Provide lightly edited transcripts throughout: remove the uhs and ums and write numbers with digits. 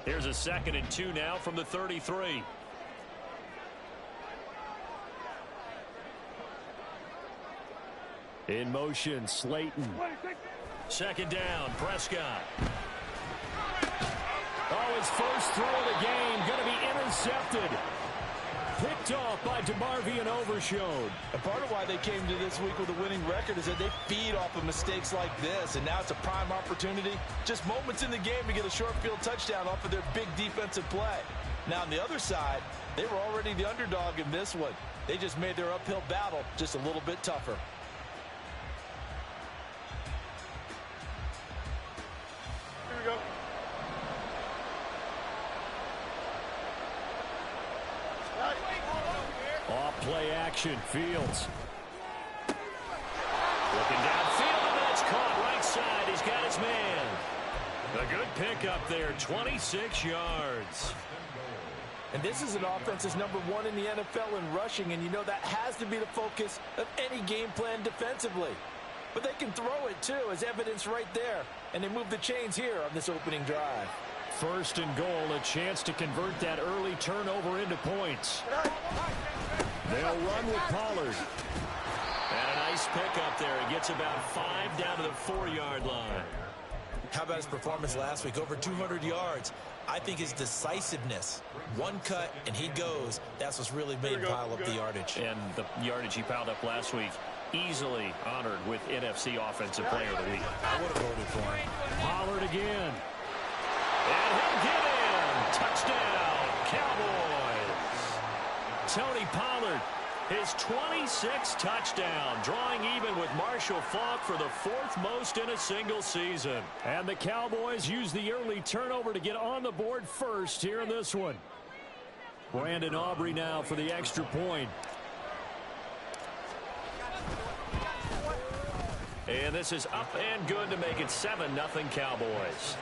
Here's a 2nd and 2 now from the 33. In motion, Slayton. 2nd down, Prescott. Oh, his first throw of the game going to be intercepted. Picked off by DeMarvion Overshown. And part of why they came to this week with a winning record is that they feed off of mistakes like this, and now it's a prime opportunity. Just moments in the game to get a short field touchdown off of their big defensive play. Now, on the other side, they were already the underdog in this one. They just made their uphill battle just a little bit tougher. Here we go. Off play action, Fields. Looking downfield, and that's caught right side. He's got his man. A good pickup there, 26 yards. And this is an offense that's #1 in the NFL in rushing, and you know that has to be the focus of any game plan defensively. But they can throw it, too, as evidence right there. And they move the chains here on this opening drive. 1st and goal, a chance to convert that early turnover into points. They'll run with Pollard. And a nice pickup there. He gets about 5 down to the 4-yard line. How about his performance last week? Over 200 yards. I think his decisiveness. One cut, and he goes. That's what's really made him pile up the yardage. And the yardage he piled up last week, easily honored with NFC Offensive Player of the Week. I would have voted for him. Pollard again. And he'll get in. Touchdown, Cowboys. Tony Pollard, his 26th touchdown, drawing even with Marshall Faulk for the 4th most in a single season. And the Cowboys use the early turnover to get on the board first here in this one. Brandon Aubrey now for the extra point. And this is up and good to make it 7-0 Cowboys.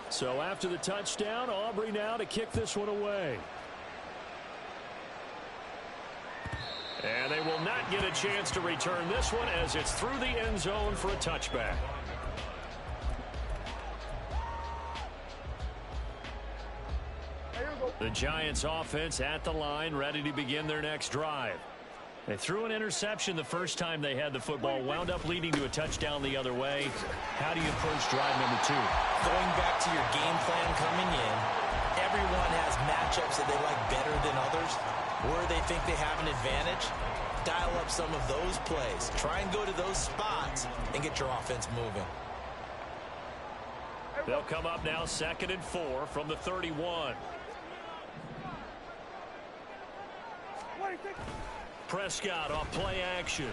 So after the touchdown, Aubrey now to kick this one away. And they will not get a chance to return this one as it's through the end zone for a touchback. The Giants offense at the line, ready to begin their next drive. They threw an interception the first time they had the football, wound up leading to a touchdown the other way. How do you approach drive number 2? Going back to your game plan coming in, everyone has matchups that they like better than others, where they think they have an advantage. Dial up some of those plays. Try and go to those spots and get your offense moving. They'll come up now 2nd and 4 from the 31. Prescott off play action.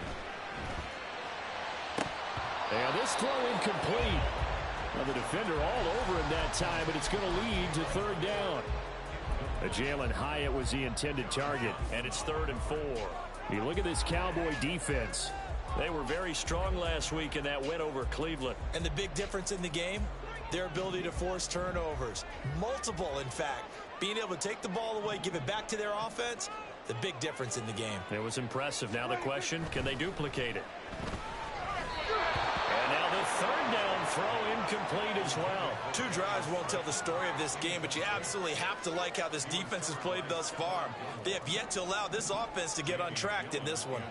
And this throw incomplete. Now the defender all over him that time, but it's going to lead to 3rd down. Jalen Hyatt was the intended target, and it's 3rd and 4. You look at this Cowboy defense. They were very strong last week in that win over Cleveland. And the big difference in the game, their ability to force turnovers. Multiple, in fact. Being able to take the ball away, give it back to their offense, the big difference in the game. It was impressive. Now the question, can they duplicate it? And now the 3rd down throw incomplete as well. 2 drives won't tell the story of this game, but you absolutely have to like how this defense has played thus far. They have yet to allow this offense to get on track in this one.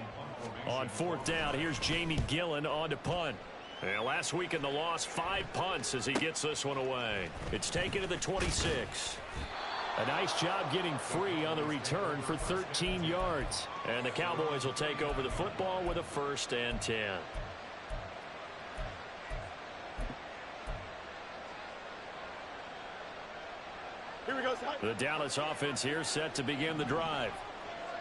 On 4th down, here's Jamie Gillen on to punt. And last week in the loss, 5 punts as he gets this one away. It's taken to the 26. A nice job getting free on the return for 13 yards. And the Cowboys will take over the football with a 1st and 10. Here we go, The Dallas offense here set to begin the drive.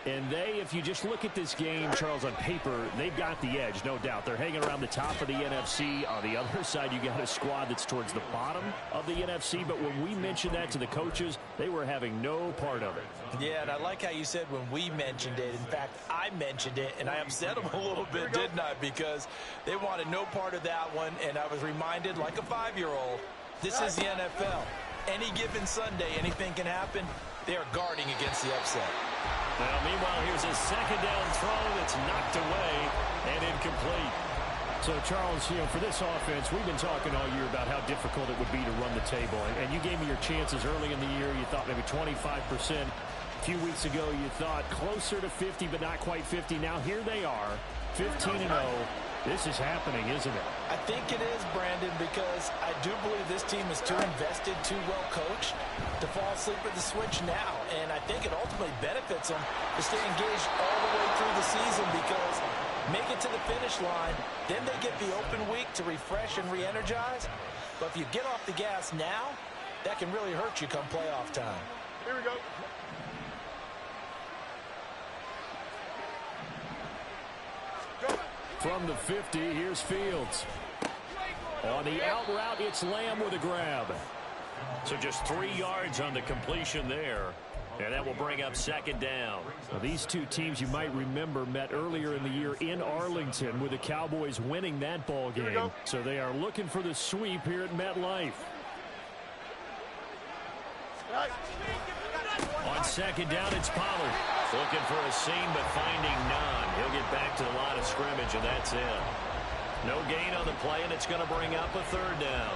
And they, if you just look at this game, Charles, on paper, they've got the edge, no doubt. They're hanging around the top of the NFC. On the other side, you got a squad that's towards the bottom of the NFC. But when we mentioned that to the coaches, they were having no part of it. Yeah, and I like how you said when we mentioned it. In fact, I mentioned it, and I upset them a little bit, didn't I? Because they wanted no part of that one, and I was reminded, like a 5-year-old, this is the NFL. Any given Sunday, anything can happen. They are guarding against the upset. Well, meanwhile, here's a second down throw that's knocked away and incomplete. So, Charles, for this offense, we've been talking all year about how difficult it would be to run the table. And you gave me your chances early in the year. You thought maybe 25%. A few weeks ago, you thought closer to 50, but not quite 50. Now, here they are, 15-0. This is happening, isn't it? I think it is, Brandon, because I do believe this team is too invested, too well coached to fall asleep at the switch now. And I think it ultimately benefits them to stay engaged all the way through the season because make it to the finish line, then they get the open week to refresh and re-energize. But if you get off the gas now, that can really hurt you come playoff time. Here we go. From the 50, here's Fields. On the out route, it's Lamb with a grab. So just 3 yards on the completion there. And that will bring up second down. Now, these two teams, you might remember, met earlier in the year in Arlington with the Cowboys winning that ball game. So they are looking for the sweep here at MetLife. On second down, it's Pollard. Looking for a seam, but finding none. He'll get back to the line of scrimmage, and that's it. No gain on the play, and it's going to bring up a third down.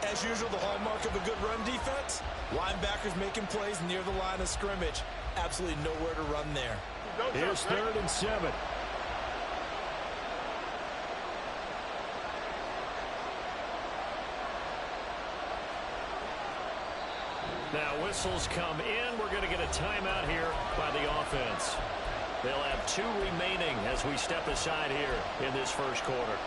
As usual, the hallmark of a good run defense, linebackers making plays near the line of scrimmage. Absolutely nowhere to run there. Here's 3rd and 7. Now whistles come in. We're going to get a timeout here by the offense. They'll have 2 remaining as we step aside here in this first quarter.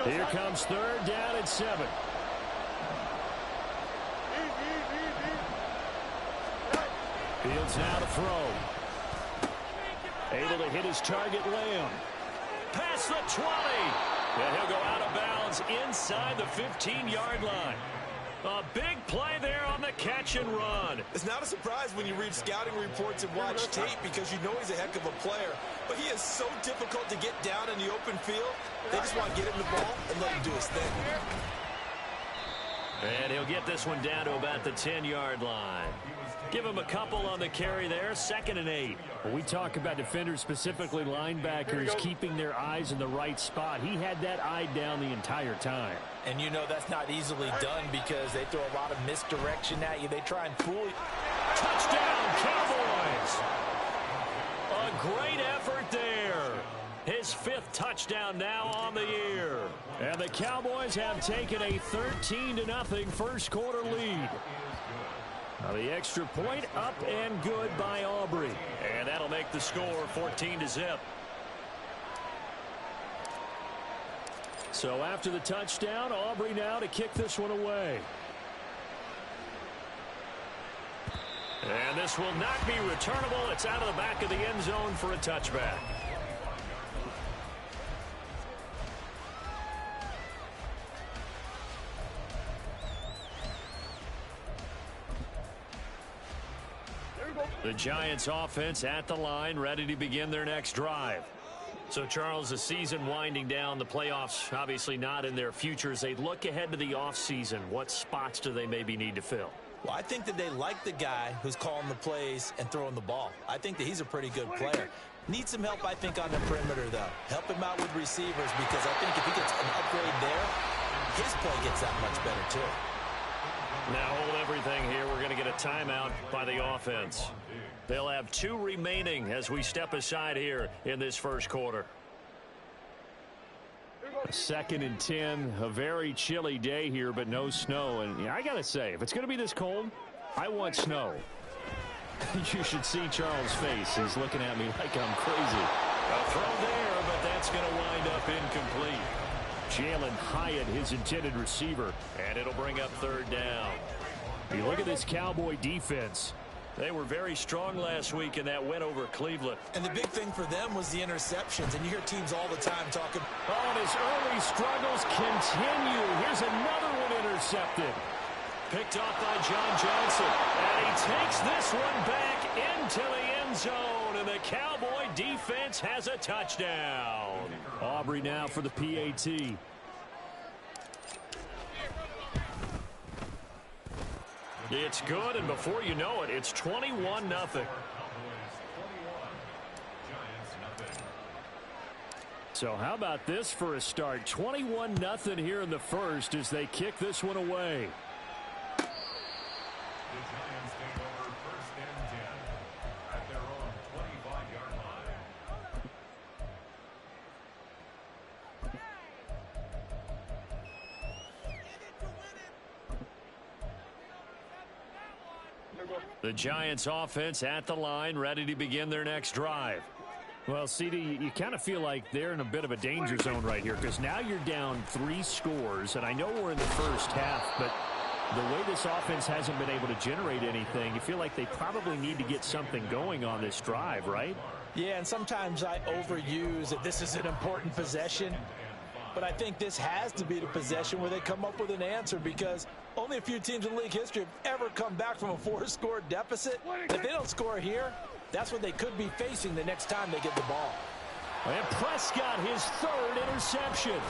Here comes 3rd down and 7. Fields now to throw. Able to hit his target, Lamb. Past the 20. And he'll go out of bounds inside the 15-yard line. A big play there on the catch and run. It's not a surprise when you read scouting reports and watch tape because you know he's a heck of a player. But he is so difficult to get down in the open field. They just want to get him the ball and let him do his thing. And he'll get this one down to about the 10-yard line. Give him a couple on the carry there. 2nd and 8. When we talk about defenders, specifically linebackers, keeping their eyes in the right spot, he had that eye down the entire time. And you know that's not easily done because they throw a lot of misdirection at you. They try and fool you. Touchdown, Cowboys! A great effort there. His 5th touchdown now on the year. And the Cowboys have taken a 13-0 first quarter lead. Now the extra point up and good by Aubrey. And that'll make the score 14-0. So after the touchdown, Aubrey now to kick this one away. And this will not be returnable. It's out of the back of the end zone for a touchback. The Giants offense at the line, ready to begin their next drive. So, Charles, the season winding down, the playoffs obviously not in their future. As they look ahead to the offseason, what spots do they maybe need to fill? Well, I think that they like the guy who's calling the plays and throwing the ball. I think that he's a pretty good player. Needs some help, I think, on the perimeter, though. Help him out with receivers because I think if he gets an upgrade there, his play gets that much better, too. Now hold everything here. We're going to get a timeout by the offense. They'll have 2 remaining as we step aside here in this first quarter. 2nd and 10. A very chilly day here, but no snow. And I got to say, if it's going to be this cold, I want snow. You should see Charles' face. He's looking at me like I'm crazy. A throw there, but that's going to wind up incomplete. Jalen Hyatt, his intended receiver, and it'll bring up third down. You look at this Cowboy defense. They were very strong last week in that win over Cleveland. And the big thing for them was the interceptions. And you hear teams all the time talking. Oh, and his early struggles continue. Here's another one intercepted. Picked off by John Johnson. And he takes this one back into the end zone. And the Cowboy defense has a touchdown. Aubrey now for the PAT. It's good, and before you know it, it's 21-0. So how about this for a start? 21-0 here in the first as they kick this one away. The Giants offense at the line, ready to begin their next drive. Well, CD, you kind of feel like they're in a bit of a danger zone right here because now you're down 3 scores, and I know we're in the first half, but the way this offense hasn't been able to generate anything, you feel like they probably need to get something going on this drive, right? Yeah, and sometimes I overuse that this is an important possession. But I think this has to be the possession where they come up with an answer because only a few teams in league history have ever come back from a 4-score deficit. If they don't score here, that's what they could be facing the next time they get the ball. And Prescott, his 3rd interception.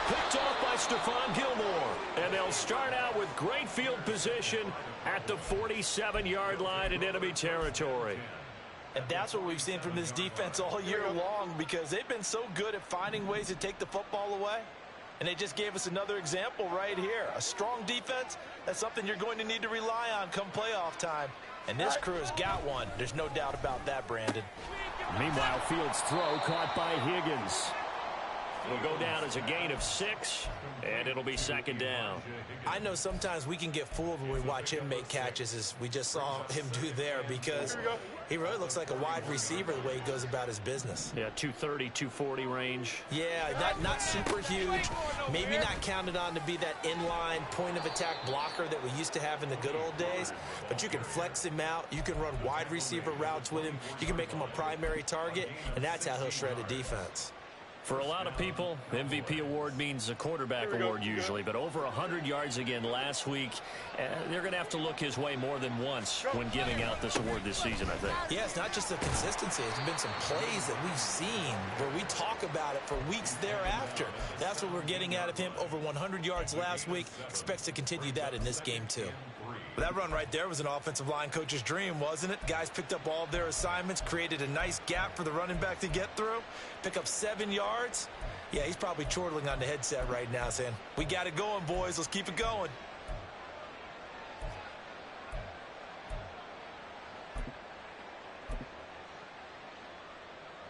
Picked off by Stephon Gilmore. And they'll start out with great field position at the 47-yard line in enemy territory. And that's what we've seen from this defense all year long because they've been so good at finding ways to take the football away. And they just gave us another example right here. A strong defense, that's something you're going to need to rely on come playoff time. And this crew has got one. There's no doubt about that, Brandon. Meanwhile, Fields' throw caught by Higgins. It'll go down as a gain of 6, and it'll be 2nd down. I know sometimes we can get fooled when we watch him make catches as we just saw him do there because he really looks like a wide receiver the way he goes about his business. Yeah, 230, 240 range. Yeah, not super huge. Maybe not counted on to be that inline point-of-attack blocker that we used to have in the good old days. But you can flex him out. You can run wide receiver routes with him. You can make him a primary target, and that's how he'll shred a defense. For a lot of people, MVP award means a quarterback award usually, but over 100 yards again last week. They're going to have to look his way more than once when giving out this award this season, I think. Yeah, it's not just the consistency. There's been some plays that we've seen where we talk about it for weeks thereafter. That's what we're getting out of him. Over 100 yards last week. Expects to continue that in this game, too. That run right there was an offensive line coach's dream, wasn't it? Guys picked up all of their assignments, created a nice gap for the running back to get through, pick up 7 yards. Yeah, he's probably chortling on the headset right now saying, we got it going, boys. Let's keep it going.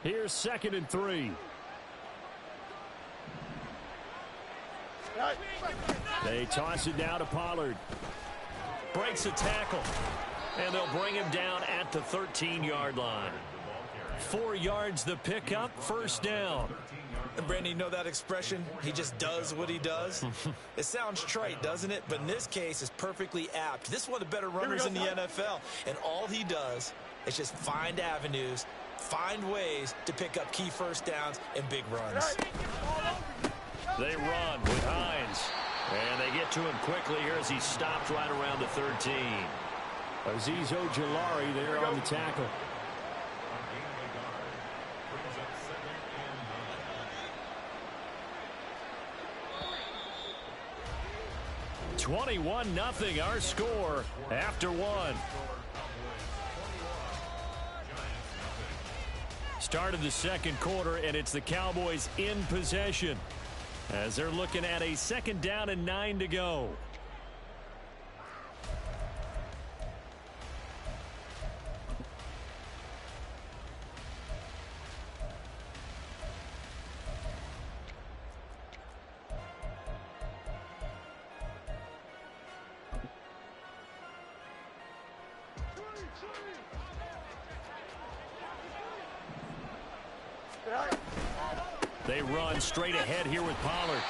Here's 2nd and 3. They toss it down to Pollard. Breaks a tackle. And they'll bring him down at the 13-yard line. 4 yards the pickup, 1st down. And Brandon, you know that expression? He just does what he does? It sounds trite, doesn't it? But in this case, it's perfectly apt. This is one of the better runners in the NFL. And all he does is just find avenues, find ways to pick up key 1st downs and big runs. They run with Hines. And they get to him quickly here as he stopped right around the 13. Azeez Ojulari there on the tackle. (21-0) our score after 1. Start of the 2nd quarter, and it's the Cowboys in possession as they're looking at a 2nd down and 9 to go. They run straight ahead here with Pollard.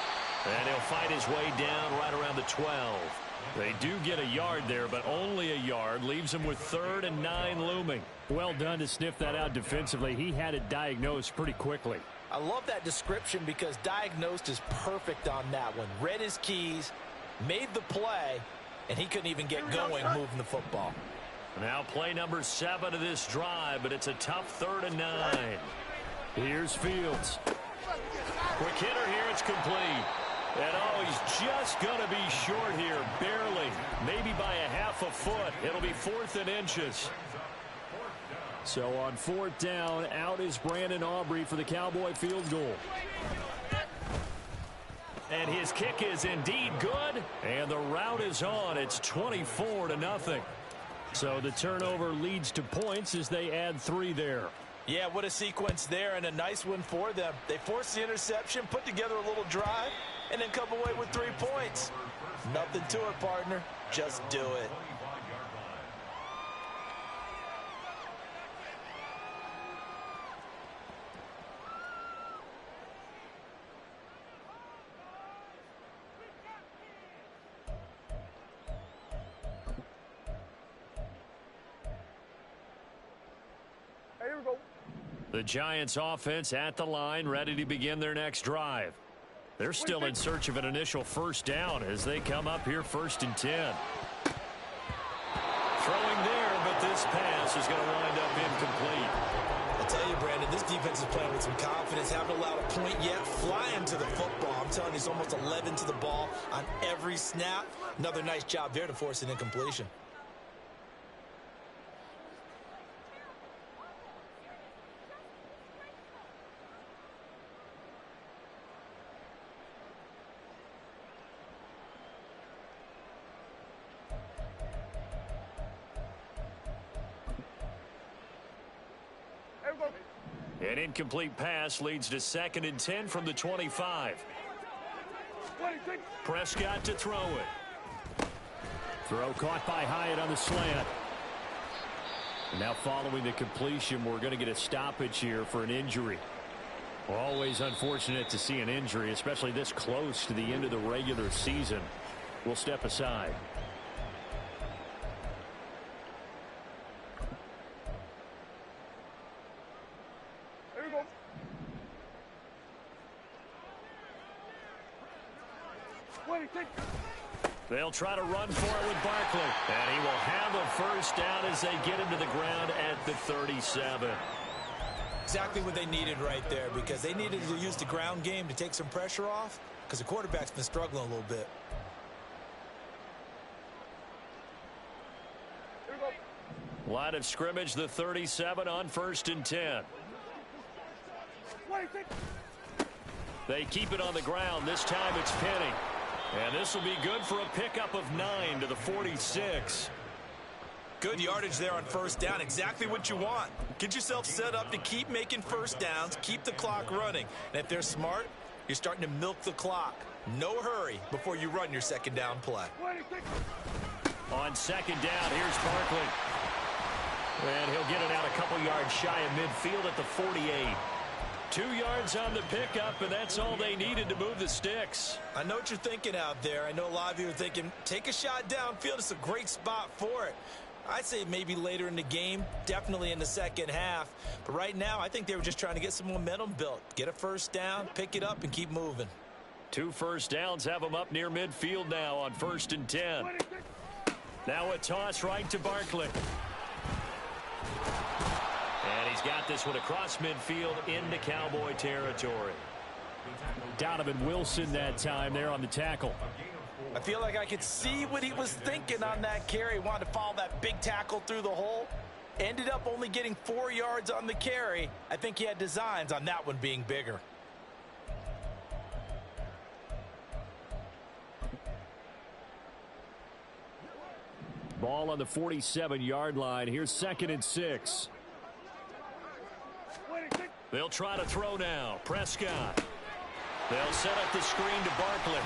And he'll fight his way down right around the 12. They do get a yard there, but only a yard. Leaves him with 3rd and 9 looming. Well done to sniff that out defensively. He had it diagnosed pretty quickly. I love that description because diagnosed is perfect on that one. Read his keys, made the play, and he couldn't even get going moving the football. Now play number 7 of this drive, but it's a tough 3rd and 9. Here's Fields. Quick hitter here, it's complete. And oh, he's just going to be short here, barely. Maybe by a half a foot. It'll be 4th and inches. So on 4th down, out is Brandon Aubrey for the Cowboy field goal. And his kick is indeed good. And the route is on. It's 24-0. So the turnover leads to points as they add 3 there. Yeah, what a sequence there, and a nice one for them. They forced the interception, put together a little drive, and then come away with 3 points. Nothing to it, partner. Just do it. Here we go. The Giants offense at the line, ready to begin their next drive. They're still in search of an initial 1st down as they come up here 1st and 10. Throwing there, but this pass is going to wind up incomplete. I'll tell you, Brandon, this defense is playing with some confidence. Haven't allowed a point yet. Flying to the football. I'm telling you, it's almost 11 to the ball on every snap. Another nice job there to force an incompletion. An incomplete pass leads to 2nd and 10 from the 25. Prescott to throw it. Throw caught by Hyatt on the slant. And now following the completion, we're going to get a stoppage here for an injury. Always unfortunate to see an injury, especially this close to the end of the regular season. We'll step aside. They'll try to run for it with Barkley. And he will have a 1st down as they get him to the ground at the 37. Exactly what they needed right there, because they needed to use the ground game to take some pressure off, because the quarterback's been struggling a little bit. Line of scrimmage, the 37 on 1st and 10. They keep it on the ground. This time it's Penny. And this will be good for a pickup of 9 to the 46. Good yardage there on 1st down. Exactly what you want. Get yourself set up to keep making 1st downs, keep the clock running. And if they're smart, you're starting to milk the clock. No hurry before you run your 2nd down play. On 2nd down, here's Barkley. And he'll get it out a couple yards shy of midfield at the 48. 2 yards on the pickup, and that's all they needed to move the sticks. I know what you're thinking out there. I know a lot of you are thinking, take a shot downfield. It's a great spot for it. I'd say maybe later in the game, definitely in the 2nd half. But right now, I think they were just trying to get some momentum built. Get a 1st down, pick it up, and keep moving. 2 1st downs have them up near midfield now on 1st and 10. Now a toss right to Barkley. And he's got this one across midfield into Cowboy territory. Donovan Wilson that time there on the tackle. I feel like I could see what he was thinking on that carry. He wanted to follow that big tackle through the hole. Ended up only getting 4 yards on the carry. I think he had designs on that one being bigger. Ball on the 47-yard line. Here's 2nd and 6. They'll try to throw now. Prescott. They'll set up the screen to Barkley.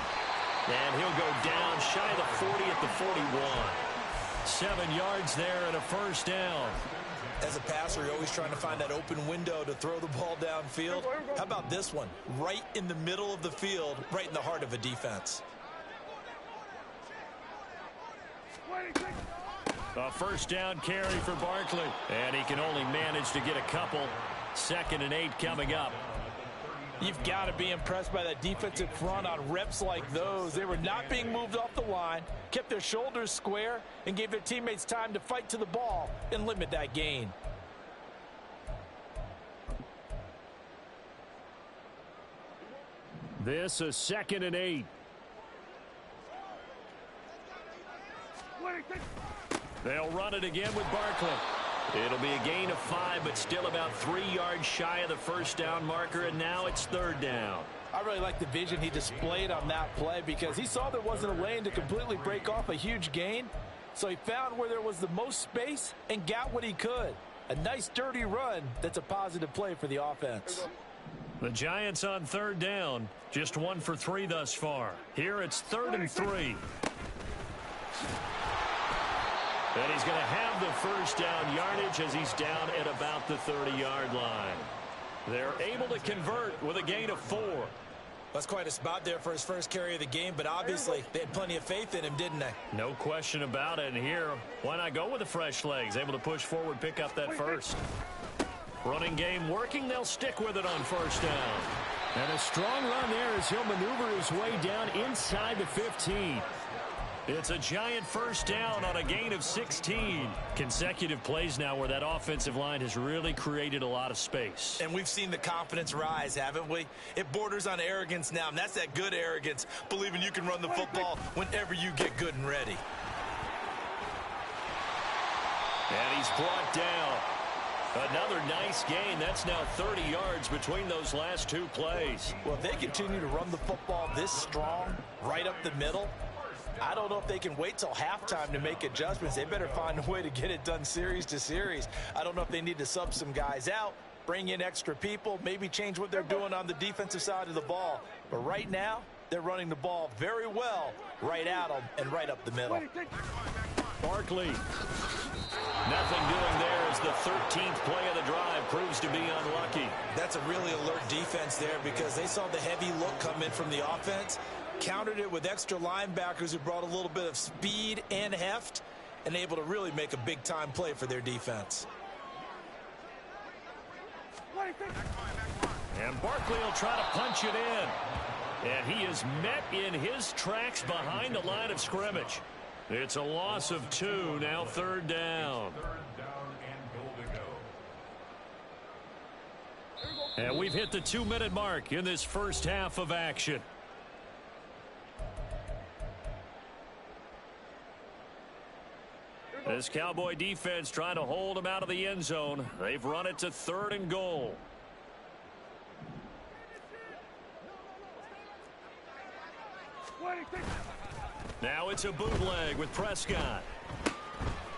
And he'll go down shy of the 40 at the 41. 7 yards there and a first down. As a passer, you're always trying to find that open window to throw the ball downfield. How about this one? Right in the middle of the field, right in the heart of a defense. A first down carry for Barkley. And he can only manage to get a couple. 2nd and 8 coming up. You've got to be impressed by that defensive front on reps like those. They were not being moved off the line, kept their shoulders square, and gave their teammates time to fight to the ball and limit that gain. This is 2nd and 8. They'll run it again with Barkley. It'll be a gain of 5, but still about 3 yards shy of the first down marker, and now it's 3rd down. I really like the vision he displayed on that play because he saw there wasn't a lane to completely break off a huge gain. So he found where there was the most space and got what he could. A nice dirty run that's a positive play for the offense. The Giants on 3rd down, just 1 for 3 thus far. Here it's 3rd and 3. And he's going to have the first down yardage as he's down at about the 30-yard line. They're able to convert with a gain of 4. That's quite a spot there for his first carry of the game, but obviously they had plenty of faith in him, didn't they? No question about it. And here, why not go with the fresh legs? Able to push forward, pick up that first. Running game working. They'll stick with it on first down. And a strong run there as he'll maneuver his way down inside the 15. It's a Giant first down on a gain of 16. Consecutive plays now where that offensive line has really created a lot of space. And we've seen the confidence rise, haven't we? It borders on arrogance now, and that's that good arrogance, believing you can run the football whenever you get good and ready. And he's brought down. Another nice gain. That's now 30 yards between those last 2 plays. Well, if they continue to run the football this strong, right up the middle, I don't know if they can wait till halftime to make adjustments. They better find a way to get it done series to series. I don't know if they need to sub some guys out, bring in extra people, maybe change what they're doing on the defensive side of the ball. But right now, they're running the ball very well right at them and right up the middle. Barkley. Nothing doing there as the 13th play of the drive proves to be unlucky. That's a really alert defense there because they saw the heavy look come in from the offense, countered it with extra linebackers who brought a little bit of speed and heft, and able to really make a big-time play for their defense. And Barkley will try to punch it in. And he is met in his tracks behind the line of scrimmage. It's a loss of 2, now 3rd down. And we've hit the 2-minute mark in this first half of action. This Cowboy defense trying to hold him out of the end zone. They've run it to 3rd and goal. Now it's a bootleg with Prescott.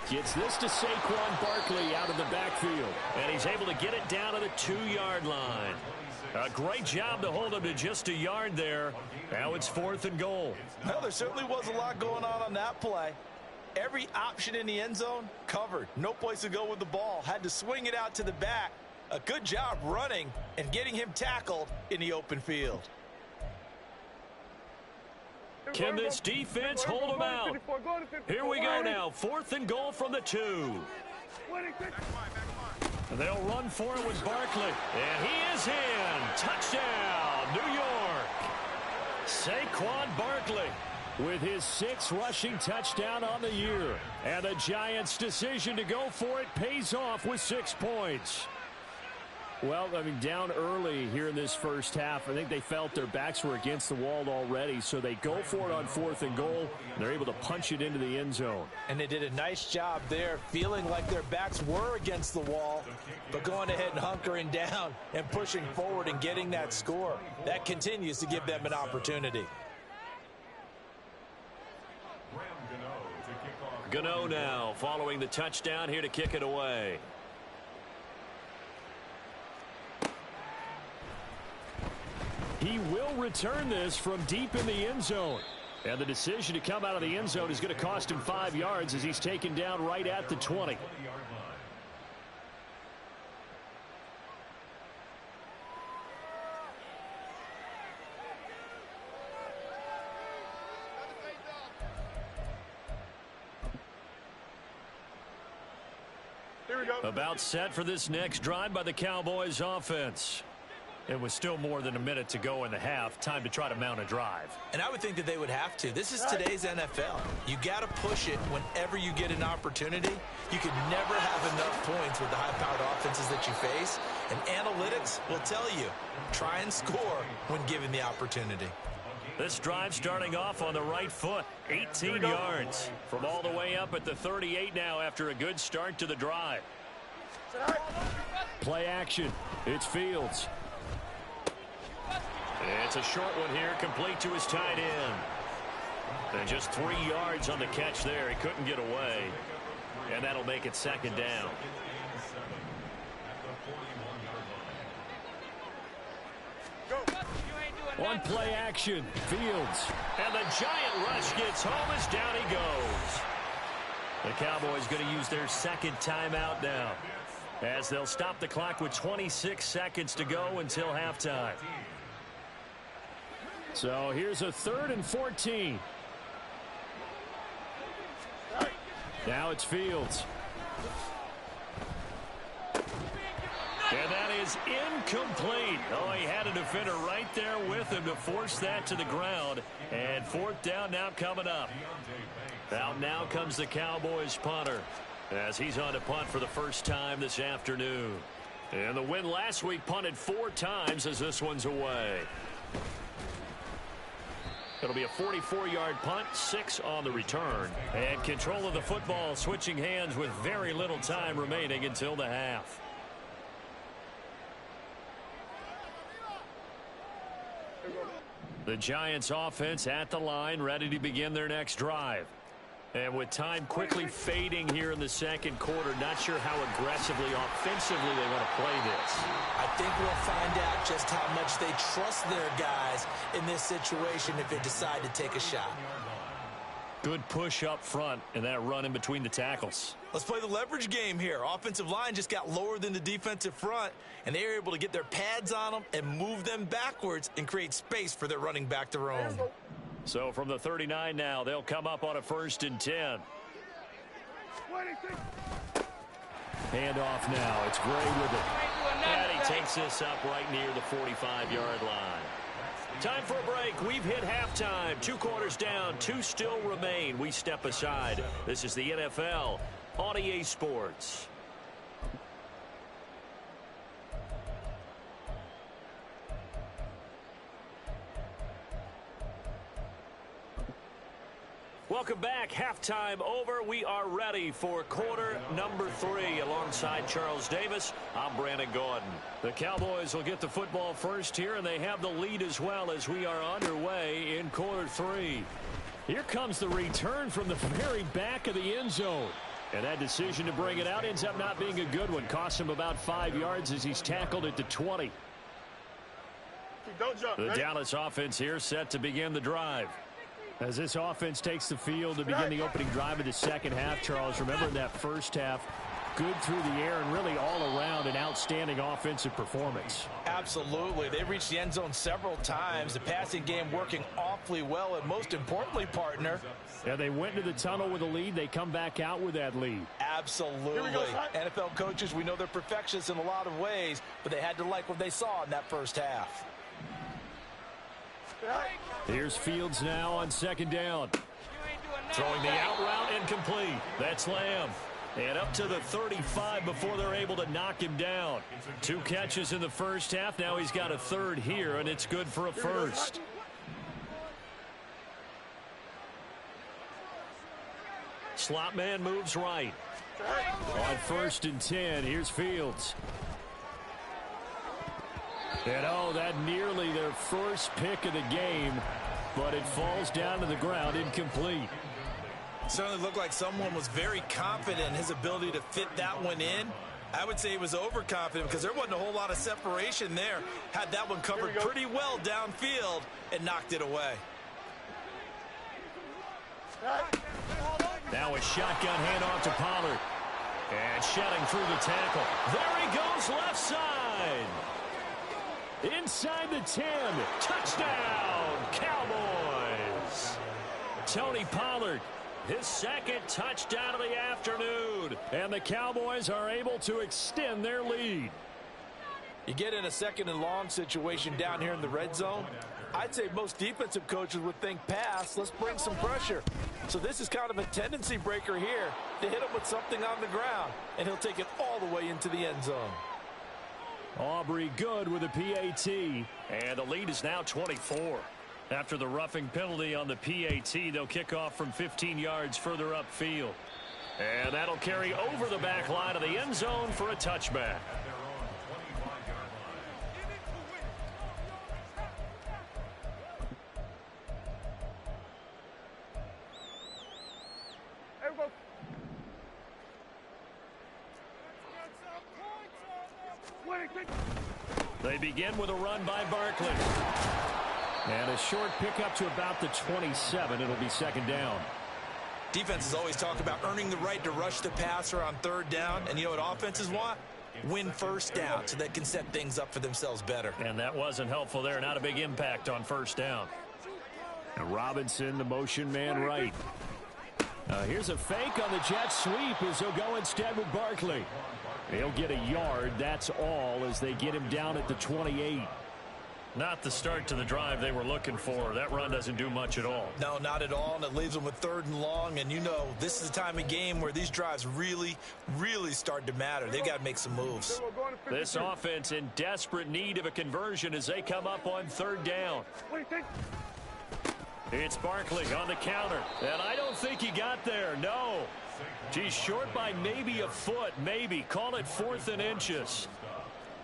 Gets this to Saquon Barkley out of the backfield. And he's able to get it down to the 2-yard line. A great job to hold him to just a yard there. Now it's 4th and goal. Well, there certainly was a lot going on that play. Every option in the end zone covered. No place to go with the ball. Had to swing it out to the back. A good job running and getting him tackled in the open field. Can this defense hold him out? Here we go now. 4th and goal from the 2. They'll run for it with Barkley. And he is in. Touchdown, New York. Saquon Barkley with his 6th rushing touchdown on the year. And the Giants' decision to go for it pays off with 6 points. Well, I mean, down early here in this first half, I think they felt their backs were against the wall already, so they go for it on 4th and goal. They're able to punch it into the end zone. And they did a nice job there, feeling like their backs were against the wall, but going ahead and hunkering down and pushing forward and getting that score. That continues to give them an opportunity. Gano now following the touchdown here to kick it away. He will return this from deep in the end zone. And the decision to come out of the end zone is going to cost him 5 yards as he's taken down right at the 20. Here we go. About set for this next drive by the Cowboys offense. It was still more than a minute to go in the half. Time to try to mount a drive. And I would think that they would have to. This is today's NFL. You got to push it whenever you get an opportunity. You can never have enough points with the high-powered offenses that you face. And analytics will tell you, try and score when given the opportunity. This drive starting off on the right foot. 18 yards from all the way up at the 38 now after a good start to the drive. Play action. It's Fields. It's a short one here, complete to his tight end. And just 3 yards on the catch there. He couldn't get away. And that'll make it second down. On play action, Fields. And the giant rush gets home as down he goes. The Cowboys going to use their second timeout now, as they'll stop the clock with 26 seconds to go until halftime. So here's a 3rd and 14. Now it's Fields. And that is incomplete. Oh, he had a defender right there with him to force that to the ground. And 4th down now coming up. Out now comes the Cowboys punter, as he's on to punt for the first time this afternoon. And the win last week punted 4 times as this one's away. It'll be a 44-yard punt, 6 on the return. And control of the football switching hands with very little time remaining until the half. The Giants offense at the line, ready to begin their next drive. And with time quickly fading here in the second quarter, not sure how aggressively, offensively they want to play this. I think we'll find out just how much they trust their guys in this situation if they decide to take a shot. Good push up front and that run in between the tackles. Let's play the leverage game here. Offensive line just got lower than the defensive front, and they were able to get their pads on them and move them backwards and create space for their running back to roam. So from the 39 now, they'll come up on a 1st and 10. Handoff now. It's Gray with it. And he takes this up right near the 45-yard line. Time for a break. We've hit halftime. 2 quarters down. 2 still remain. We step aside. This is the NFL on EA Sports. Welcome back. Halftime over. We are ready for quarter number 3. Alongside Charles Davis, I'm Brandon Gordon. The Cowboys will get the football first here, and they have the lead as well as we are underway in quarter 3. Here comes the return from the very back of the end zone. And that decision to bring it out ends up not being a good one. Costs him about 5 yards as he's tackled at the 20. Don't jump. The Dallas offense here set to begin the drive. As this offense takes the field to begin the opening drive of the second half, Charles, remember in that first half, good through the air and really all around an outstanding offensive performance. Absolutely. They reached the end zone several times. The passing game working awfully well, and most importantly, partner. Yeah, they went into the tunnel with a lead. They come back out with that lead. Absolutely. NFL coaches, we know they're perfectionists in a lot of ways, but they had to like what they saw in that first half. Here's Fields now on 2nd down. Throwing the out route incomplete. That's Lamb. And up to the 35 before they're able to knock him down. 2 catches in the first half. Now he's got a 3rd here, and it's good for a 1st. Slot man moves right. On 1st and 10, here's Fields. And oh, that nearly their first pick of the game, but it falls down to the ground incomplete. Certainly looked like someone was very confident in his ability to fit that one in. I would say he was overconfident because there wasn't a whole lot of separation there. Had that one covered pretty well downfield and knocked it away. Now a shotgun handoff to Pollard. And shedding through the tackle. There he goes left side. Inside the 10. Touchdown, Cowboys. Tony Pollard, his second touchdown of the afternoon. And the Cowboys are able to extend their lead. You get in a second and long situation down here in the red zone. I'd say most defensive coaches would think pass. Let's bring some pressure. So this is kind of a tendency breaker here to hit him with something on the ground. And he'll take it all the way into the end zone. Aubrey good with a PAT. And the lead is now 24. After the roughing penalty on the PAT, they'll kick off from 15 yards further upfield. And that'll carry over the back line of the end zone for a touchback. They begin with a run by Barkley. And a short pickup to about the 27. It'll be second down. Defenses always talk about earning the right to rush the passer on third down. And you know what offenses want? Win first down so they can set things up for themselves better. And that wasn't helpful there. Not a big impact on first down. And Robinson, the motion man right. Here's a fake on the jet sweep as he'll go instead with Barkley. They'll get a yard, that's all, as they get him down at the 28. Not the start to the drive they were looking for. That run doesn't do much at all. No, not at all, and it leaves them with third and long. And you know, this is the time of game where these drives really, really start to matter. They've got to make some moves. This offense in desperate need of a conversion as they come up on third down. It's Barkley on the counter, and I don't think he got there, no. He's short by maybe a foot, maybe. Call it 4th and inches.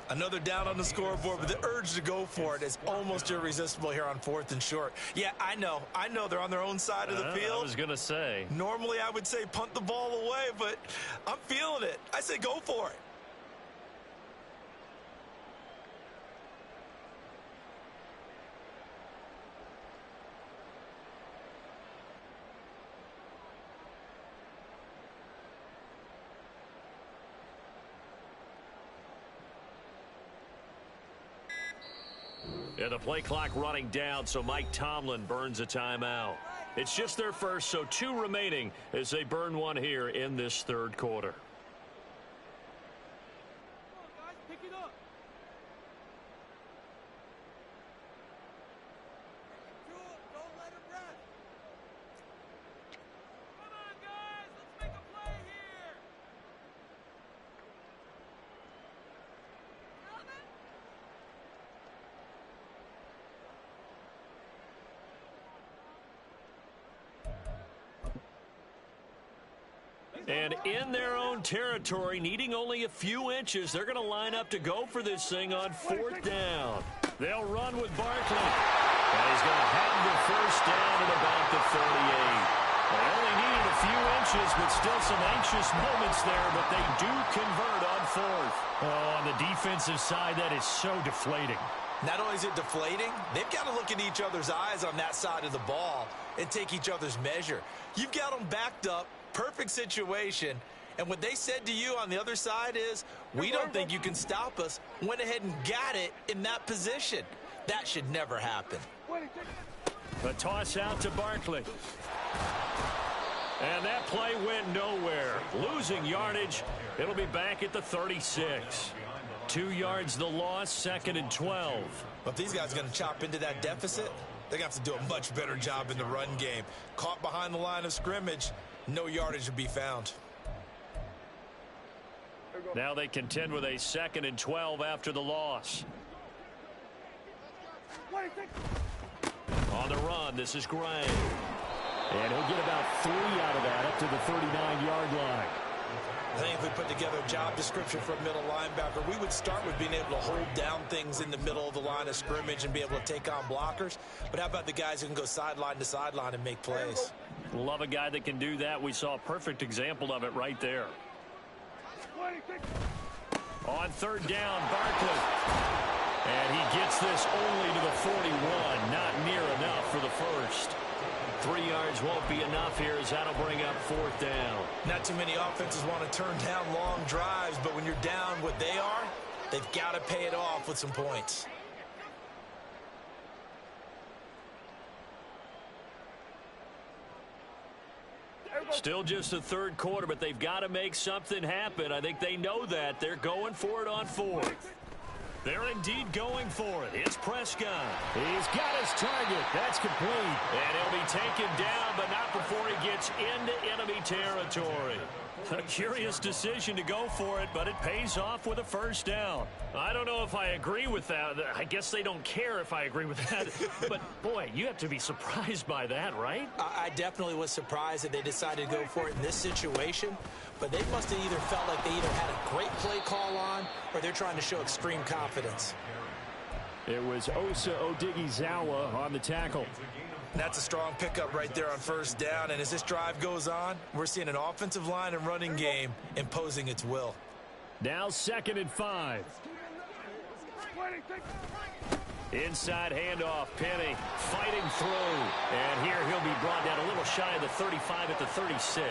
Another down on the scoreboard, but the urge to go for it is almost irresistible here on 4th and short. Yeah, I know they're on their own side of the field. I was going to say. Normally I would say punt the ball away, but I'm feeling it. I say go for it. Yeah, the play clock running down, so Mike Tomlin burns a timeout. It's just their first, so 2 remaining as they burn one here in this third quarter. And in their own territory, needing only a few inches, they're going to line up to go for this thing on 4th down. They'll run with Barkley. And he's going to have the first down at about the 38. They only needed a few inches, but still some anxious moments there, but they do convert on 4th. Oh, on the defensive side, that is so deflating. Not only is it deflating, they've got to look in each other's eyes on that side of the ball and take each other's measure. You've got them backed up. Perfect situation, and what they said to you on the other side is, we don't think you can stop us. Went ahead and got it in that position. That should never happen. A toss out to Barkley. And that play went nowhere. Losing yardage. It'll be back at the 36. 2 yards the loss, 2nd and 12. But if these guys are going to chop into that deficit, they're going to have to do a much better job in the run game. Caught behind the line of scrimmage, no yardage to be found. Now they contend with a 2nd and 12 after the loss. On the run, this is Gray. And he'll get about 3 out of that up to the 39-yard line. I think if we put together a job description for a middle linebacker, we would start with being able to hold down things in the middle of the line of scrimmage and be able to take on blockers. But how about the guys who can go sideline to sideline and make plays? Love a guy that can do that. We saw a perfect example of it right there. On 3rd down, Barkley. And he gets this only to the 41. Not near enough for the first. 3 yards yards won't be enough here as that'll bring up 4th down. Not too many offenses want to turn down long drives, but when you're down what they are, they've got to pay it off with some points. Still just the 3rd quarter, but they've got to make something happen. I think they know that. They're going for it on 4th. They're indeed going for it. It's Prescott. He's got his target. That's complete. And he'll be taken down, but not before he gets into enemy territory. A curious decision to go for it, but it pays off with a 1st down. I don't know if I agree with that. I guess they don't care if I agree with that. But, boy, you have to be surprised by that, right? I definitely was surprised that they decided to go for it in this situation. But they must have either felt like they either had a great play call on or they're trying to show extreme confidence. It was Osa Odighizuwa on the tackle. That's a strong pickup right there on 1st down. And as this drive goes on, we're seeing an offensive line and running game imposing its will. Now 2nd and 5. Inside handoff, Penny fighting through. And here he'll be brought down a little shy of the 35 at the 36.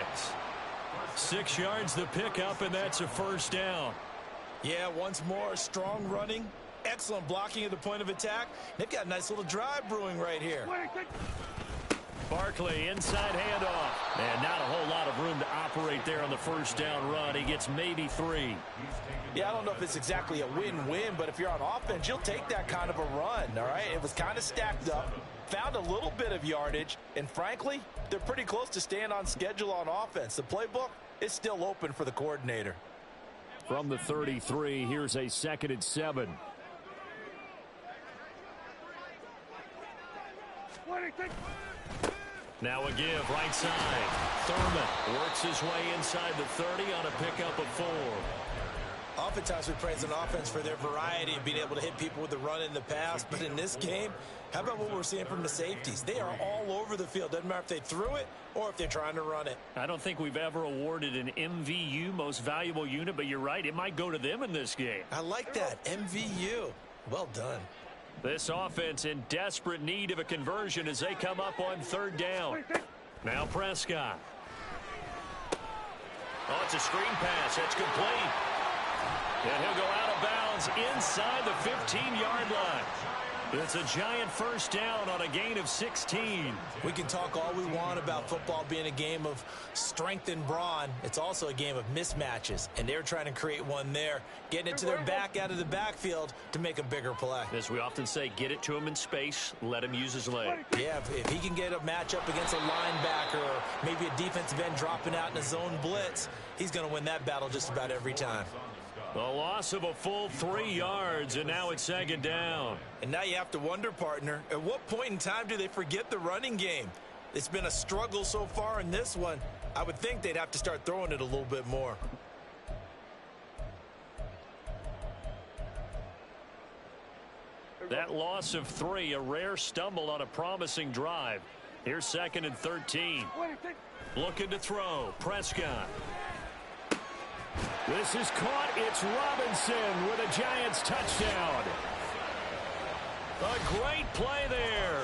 6 yards the pickup, and that's a 1st down. Yeah, once more, strong running. Excellent blocking at the point of attack. They've got a nice little drive brewing right here. Barkley, inside handoff. And not a whole lot of room to operate there on the 1st down run. He gets maybe 3. Yeah, I don't know if it's exactly a win-win, but if you're on offense, you'll take that kind of a run, all right? It was kind of stacked up, found a little bit of yardage, and frankly, they're pretty close to staying on schedule on offense. The playbook is still open for the coordinator. From the 33, here's a 2nd and 7. Now a give, right side. Thurman works his way inside the 30 on a pickup of 4. Oftentimes we praise an offense for their variety of being able to hit people with the run in the pass, but in this game, how about what we're seeing from the safeties? They are all over the field. Doesn't matter if they threw it or if they're trying to run it. I don't think we've ever awarded an MVU, most valuable unit, but you're right, it might go to them in this game. I like that, MVU. Well done. This offense in desperate need of a conversion as they come up on 3rd down. Now Prescott. Oh, it's a screen pass. That's complete. And he'll go out of bounds inside the 15-yard line. It's a giant 1st down on a gain of 16. We can talk all we want about football being a game of strength and brawn. It's also a game of mismatches, and they're trying to create one there, getting it to their back out of the backfield to make a bigger play. As we often say, get it to him in space, let him use his leg. Yeah, if he can get a matchup against a linebacker or maybe a defensive end dropping out in a zone blitz, he's going to win that battle just about every time. A loss of a full 3 yards, and now it's 2nd down. And now you have to wonder, partner, at what point in time do they forget the running game? It's been a struggle so far in this one. I would think they'd have to start throwing it a little bit more. That loss of 3, a rare stumble on a promising drive. Here's 2nd and 13. Looking to throw, Prescott. This is caught. It's Robinson with a Giants touchdown. A great play there.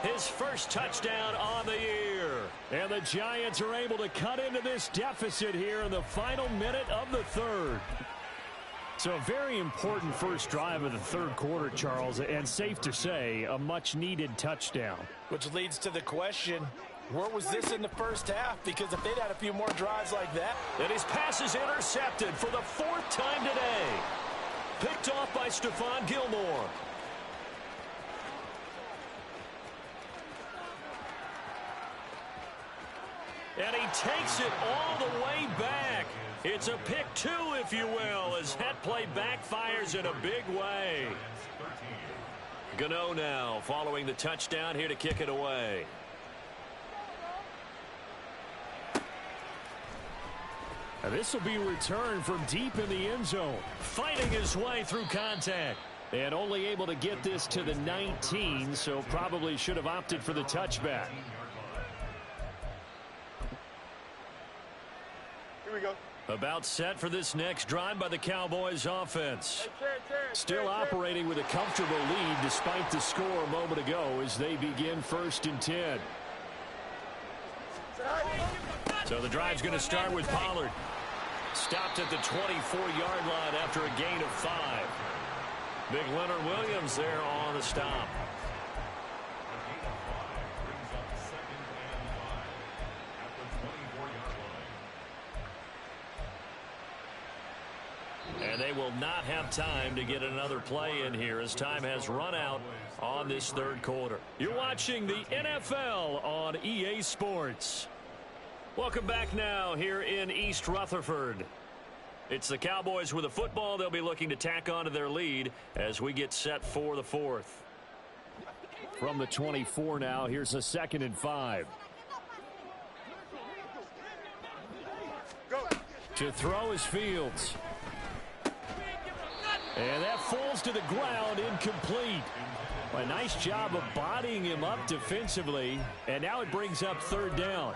His 1st touchdown on the year. And the Giants are able to cut into this deficit here in the final minute of the 3rd. So a very important first drive of the 3rd quarter, Charles, and safe to say, a much-needed touchdown. Which leads to the question, where was this in the 1st half? Because if they'd had a few more drives like that. And his pass is intercepted for the 4th time today. Picked off by Stephon Gilmore. And he takes it all the way back. It's a pick 2, if you will, as that play backfires in a big way. Gano now following the touchdown here to kick it away. And this will be returned from deep in the end zone. Fighting his way through contact. And only able to get this to the 19, so probably should have opted for the touchback. Here we go. About set for this next drive by the Cowboys offense. Still operating with a comfortable lead despite the score a moment ago as they begin 1st and 10. So the drive's going to start with Pollard. Stopped at the 24-yard line after a gain of 5. Big Leonard Williams there on the stop. And they will not have time to get another play in here as time has run out on this third quarter. You're watching the NFL on EA Sports. Welcome back now here in East Rutherford. It's the Cowboys with a football. They'll be looking to tack onto their lead as we get set for the fourth. From the 24 now, here's a 2nd and 5. Go. To throw is Fields. And that falls to the ground, incomplete. A nice job of bodying him up defensively, and now it brings up 3rd down.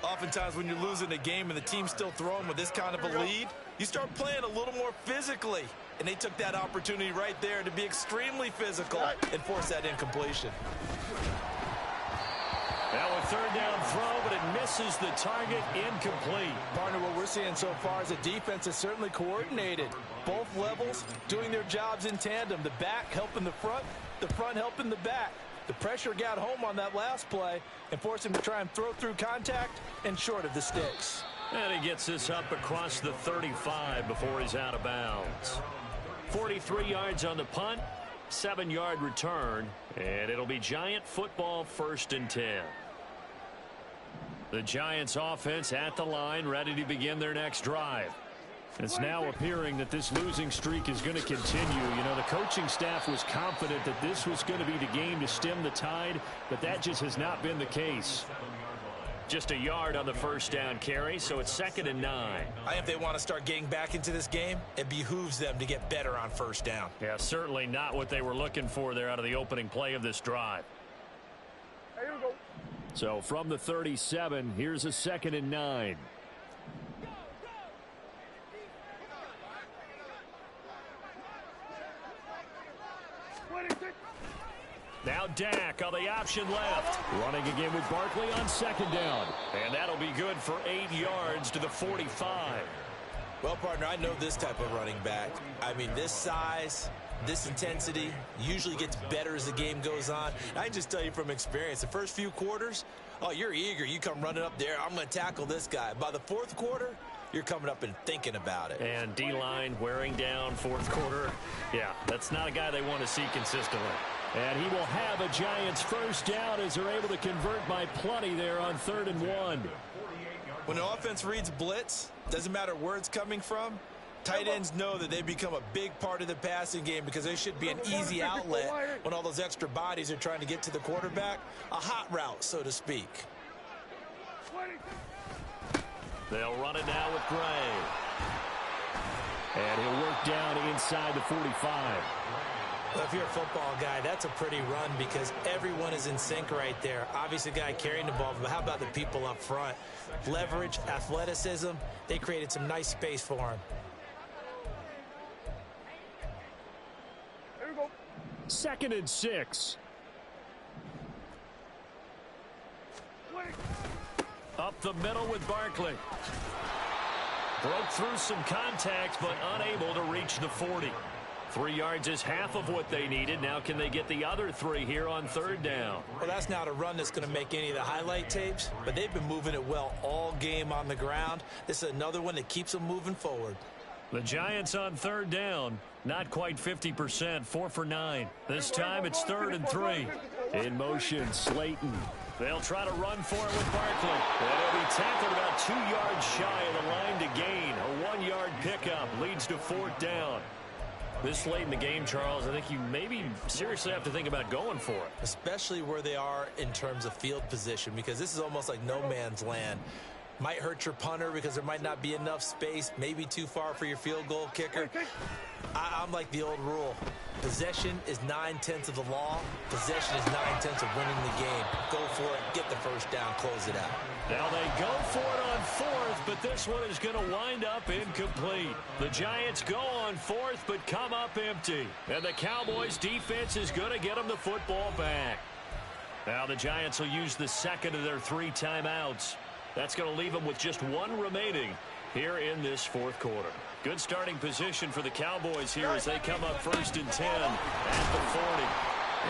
Oftentimes when you're losing a game and the team's still throwing with this kind of a lead, you start playing a little more physically. And they took that opportunity right there to be extremely physical and force that incompletion. Now a 3rd down throw, but it misses the target, incomplete. Partner, what we're seeing so far is the defense is certainly coordinated. Both levels doing their jobs in tandem. The back helping the front helping the back. The pressure got home on that last play and forced him to try and throw through contact and short of the sticks. And he gets this up across the 35 before he's out of bounds. 43 yards on the punt, 7-yard return, and it'll be Giant football 1st and 10. The Giants offense at the line, ready to begin their next drive. It's now appearing that this losing streak is going to continue. You know, the coaching staff was confident that this was going to be the game to stem the tide, but that just has not been the case. Just a yard on the 1st down carry, so it's 2nd and 9. I think if they want to start getting back into this game, it behooves them to get better on 1st down. Yeah, certainly not what they were looking for there out of the opening play of this drive. Here we go. So from the 37, here's a 2nd and 9. Now Dak on the option left. Running again with Barkley on 2nd down. And that'll be good for 8 yards to the 45. Well, partner, I know this type of running back. I mean, this size, this intensity usually gets better as the game goes on. I can just tell you from experience, the first few quarters, oh, you're eager. You come running up there, I'm going to tackle this guy. By the 4th quarter, you're coming up and thinking about it. And D-line wearing down 4th quarter. Yeah, that's not a guy they want to see consistently. And he will have a Giants 1st down as they're able to convert by plenty there on 3rd and 1. When the offense reads blitz, doesn't matter where it's coming from, tight ends know that they become a big part of the passing game because they should be an easy outlet when all those extra bodies are trying to get to the quarterback. A hot route, so to speak. They'll run it now with Gray. And he'll work down inside the 45. Well, if you're a football guy, that's a pretty run because everyone is in sync right there. Obviously, the guy carrying the ball, but how about the people up front? Leverage, athleticism, they created some nice space for him. Here we go. 2nd and 6. Up the middle with Barkley. Broke through some contacts, but unable to reach the 40. 3 yards is half of what they needed. Now can they get the other 3 here on 3rd down? Well, that's not a run that's going to make any of the highlight tapes, but they've been moving it well all game on the ground. This is another one that keeps them moving forward. The Giants on 3rd down. Not quite 50%, 4 for 9. This time it's 3rd and 3. In motion, Slayton. They'll try to run for it with Barkley. And he'll be tackled about 2 yards shy of the line to gain. A 1-yard pickup leads to 4th down. This late in the game, Charles, I think you maybe seriously have to think about going for it. Especially where they are in terms of field position, because this is almost like no man's land. Might hurt your punter because there might not be enough space, maybe too far for your field goal kicker. I'm like the old rule. Possession is 9/10 of the law. Possession is 9/10 of winning the game. Go for it, get the 1st down, close it out. Now they go for it on 4th, but this one is going to wind up incomplete. The Giants go on 4th, but come up empty. And the Cowboys defense is going to get them the football back. Now the Giants will use the second of their 3 timeouts. That's going to leave them with just 1 remaining here in this fourth quarter. Good starting position for the Cowboys here as they come up 1st and 10 at the 40.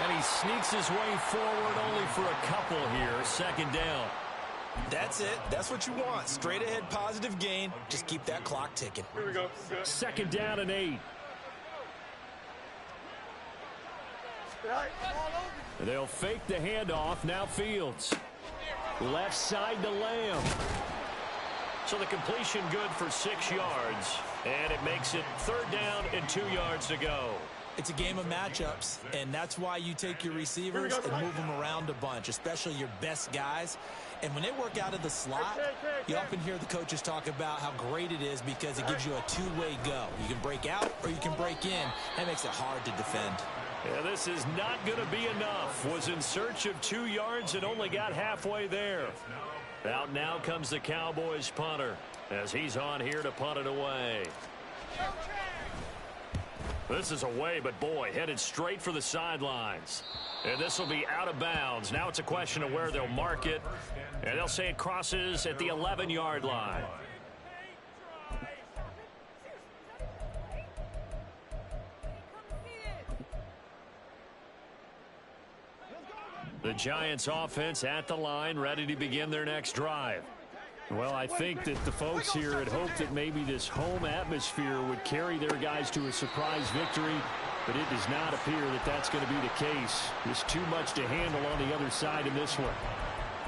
And he sneaks his way forward only for a couple here. 2nd down. That's it. That's what you want. Straight ahead positive gain. Just keep that clock ticking. Here we go. 2nd down and 8. They'll fake the handoff. Now Fields. Left side to Lamb. So the completion good for 6 yards. And it makes it 3rd down and 2 yards to go. It's a game of matchups, and that's why you take your receivers and move them around a bunch, especially your best guys. And when they work out of the slot, you often hear the coaches talk about how great it is because it gives you a two-way go. You can break out or you can break in. That makes it hard to defend. Yeah, this is not going to be enough. Was in search of 2 yards and only got halfway there. Out now comes the Cowboys punter as he's on here to punt it away. This is away, but boy, headed straight for the sidelines. And this will be out of bounds. Now it's a question of where they'll mark it. And they'll say it crosses at the 11-yard line. The Giants offense at the line, ready to begin their next drive. Well, I think that the folks here had hoped that maybe this home atmosphere would carry their guys to a surprise victory, but it does not appear that that's going to be the case. There's too much to handle on the other side in this one.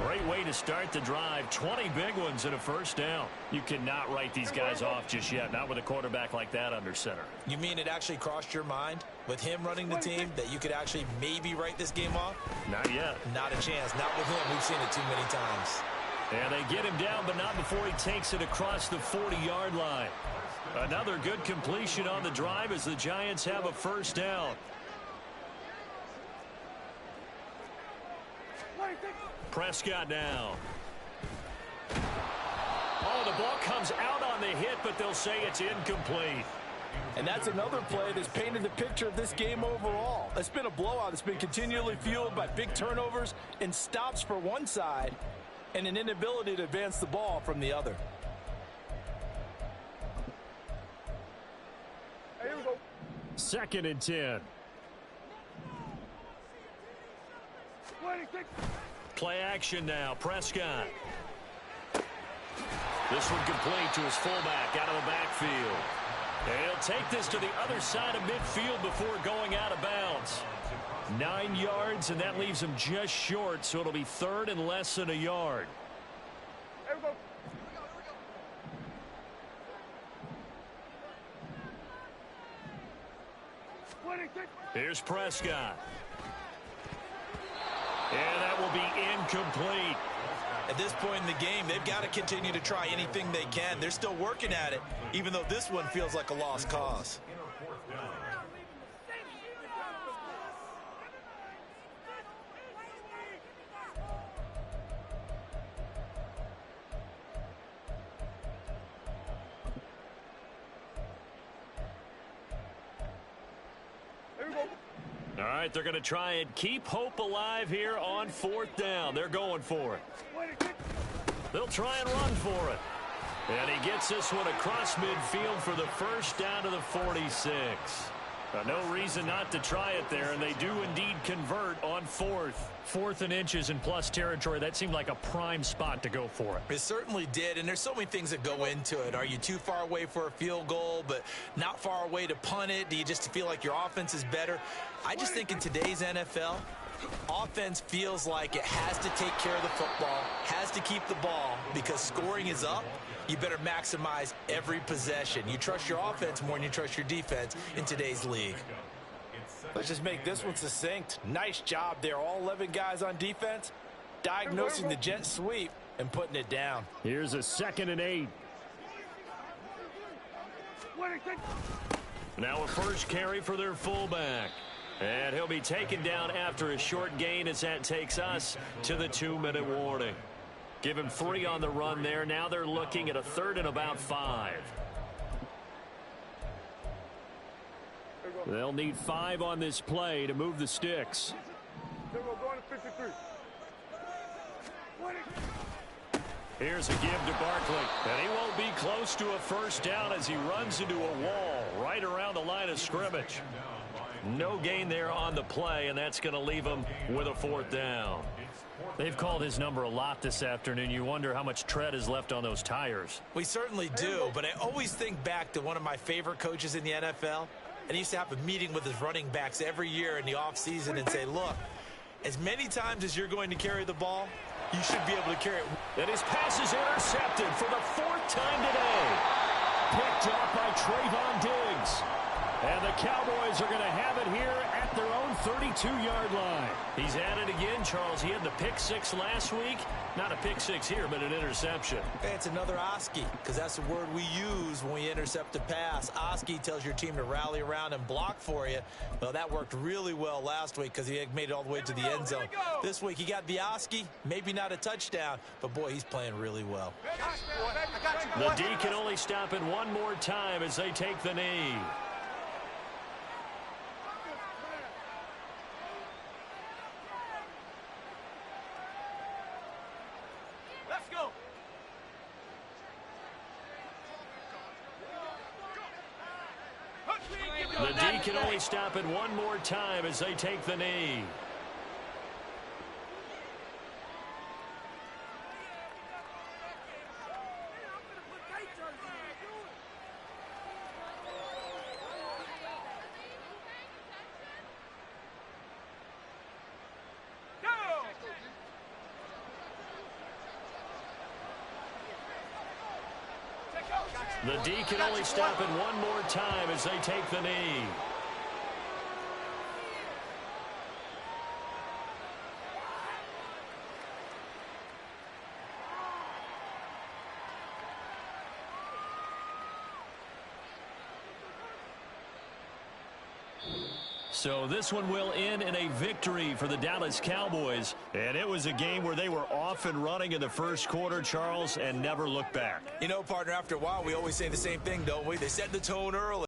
Great way to start the drive. 20 big ones and a 1st down. You cannot write these guys off just yet, not with a quarterback like that under center. You mean it actually crossed your mind with him running the team that you could actually maybe write this game off? Not yet. Not a chance. Not with him. We've seen it too many times. And they get him down, but not before he takes it across the 40-yard line. Another good completion on the drive as the Giants have a 1st down. Prescott now. Oh, the ball comes out on the hit, but they'll say it's incomplete. And that's another play that's painted the picture of this game overall. It's been a blowout. It's been continually fueled by big turnovers and stops for one side and an inability to advance the ball from the other. Here we go. 2nd and 10. Play action now. Prescott. This one complete to his fullback out of the backfield. And he'll take this to the other side of midfield before going out of bounds. 9 yards, and that leaves him just short, so it'll be 3rd and less than a yard. Here we go. Here's Prescott. And that will be incomplete. At this point in the game, they've got to continue to try anything they can. They're still working at it, even though this one feels like a lost cause. All right, they're going to try and keep hope alive here on 4th down. They're going for it. They'll try and run for it. And he gets this one across midfield for the 1st down to the 46. No reason not to try it there, and they do indeed convert on 4th. 4th and inches in plus territory. That seemed like a prime spot to go for it. It certainly did, and there's so many things that go into it. Are you too far away for a field goal, but not far away to punt it? Do you just feel like your offense is better? I just think in today's NFL, offense feels like it has to take care of the football, has to keep the ball, because scoring is up. You better maximize every possession. You trust your offense more than you trust your defense in today's league. Let's just make this one succinct. Nice job there. All 11 guys on defense, diagnosing the jet sweep and putting it down. Here's a 2nd and 8. Now a first carry for their fullback. And he'll be taken down after a short gain as that takes us to the 2-minute warning. Give him 3 on the run there. Now they're looking at a 3rd and about 5. They'll need 5 on this play to move the sticks. There we go, going to 53. Here's a give to Barkley, and he won't be close to a first down as he runs into a wall right around the line of scrimmage. No gain there on the play, and that's going to leave him with a fourth down. They've called his number a lot this afternoon. You wonder how much tread is left on those tires. We certainly do, but I always think back to one of my favorite coaches in the NFL, and he used to have a meeting with his running backs every year in the offseason and say, look, as many times as you're going to carry the ball, you should be able to carry it. And his pass is intercepted for the fourth time today. Picked off by Trayvon Diggs. And the Cowboys are going to have it here at their own 32-yard line. He's at it again, Charles. He had the pick six last week. Not a pick six here, but an interception. Hey, it's another Oski, because that's the word we use when we intercept a pass. Oski tells your team to rally around and block for you. Well, that worked really well last week because he made it all the way to the end zone. This week he got the Oski, maybe not a touchdown, but boy, he's playing really well. The D can only stop it one more time as they take the knee. The D can only stop it one more time as they take the knee. The D can only stop it one more time as they take the knee. So this one will end in a victory for the Dallas Cowboys. And it was a game where they were off and running in the first quarter, Charles, and never looked back. You know, partner, after a while, we always say the same thing, don't we? They set the tone early.